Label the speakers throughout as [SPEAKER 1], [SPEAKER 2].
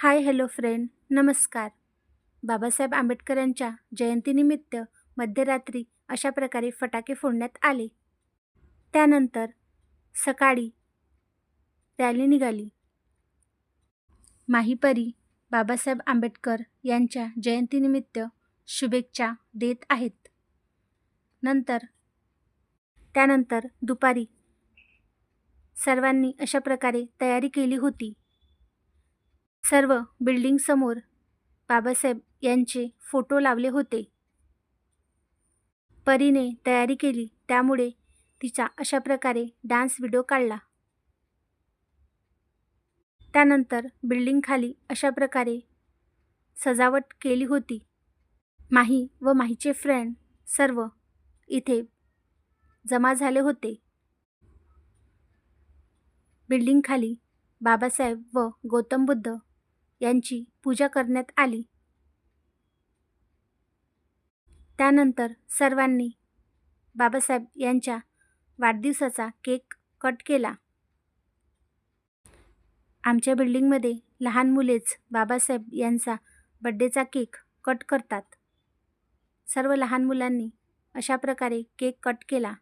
[SPEAKER 1] Hi hello friend नमस्कार. बाबासाहेब आंबेडकरांच्या जयंतीनिमित्त मध्यरात्री अशा प्रकारे फटाके फोडण्यात आले. त्यानंतर सकाळी रॅली निघाली. माहीपरी बाबासाहेब आंबेडकर यांच्या जयंतीनिमित्त शुभेच्छा देत आहेत. त्यानंतर दुपारी सर्वांनी अशा प्रकारे तयारी केली होती. सर्व बिल्डिंगसमोर बाबासाहेब यांचे फोटो लावले होते. परीने तयारी केली त्यामुळे तिचा अशा प्रकारे डान्स व्हिडिओ काढला. त्यानंतर बिल्डिंगखाली अशा प्रकारे सजावट केली होती. माही व माहीचे फ्रेंड सर्व इथे जमा झाले होते. बिल्डिंगखाली बाबासाहेब व गौतम बुद्ध यांची पूजा करण्यात आली. त्यानंतर सर्वांनी बाबासाहेब यांच्या वाढदिवसाचा केक कट केला. आमच्या बिल्डिंगमध्ये लहान मुलेच बाबासाहेब यांचा बड्डेचा केक कट करतात. सर्व लहान मुलांनी अशा प्रकारे केक कट केला.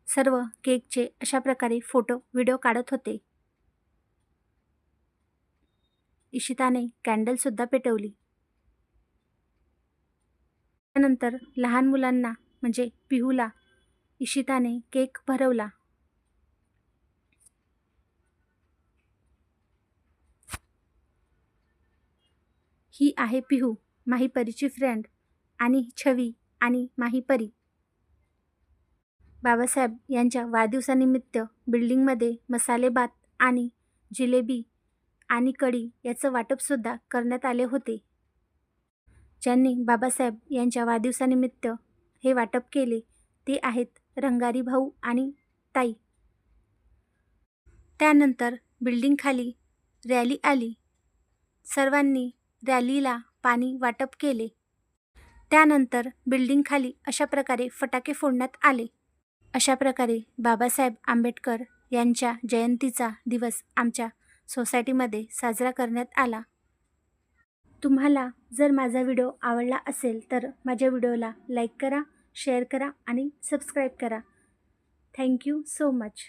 [SPEAKER 1] सर्व केकचे अशा प्रकारे फोटो व्हिडिओ काढत होते. इशिताने कॅन्डलसुद्धा पेटवली. त्यानंतर लहान मुलांना म्हणजे पिहूला इशिताने केक भरवला. ही आहे पिहू, माहीपरीची फ्रेंड, आणि छवी आणि माहीपरी. बाबासाहेब यांच्या वाढदिवसानिमित्त बिल्डिंगमध्ये मसाले भात आणि जिलेबी आणि कढी याचं वाटपसुद्धा करण्यात आले होते. ज्यांनी बाबासाहेब यांच्या वाढदिवसानिमित्त हे वाटप केले ते आहेत रंगारी भाऊ आणि ताई. त्यानंतर बिल्डिंगखाली रॅली आली. सर्वांनी रॅलीला पाणी वाटप केले. त्यानंतर बिल्डिंगखाली अशा प्रकारे फटाके फोडण्यात आले. अशा प्रकारे बाबासाहेब आंबेडकर यांच्या जयंतीचा दिवस आमच्या सोसायटीमध्ये साजरा करण्यात आला. तुम्हाला जर माझा व्हिडिओ आवडला असेल तर माझ्या व्हिडिओला लाईक करा, शेअर करा आणि सबस्क्राईब करा. Thank you so much.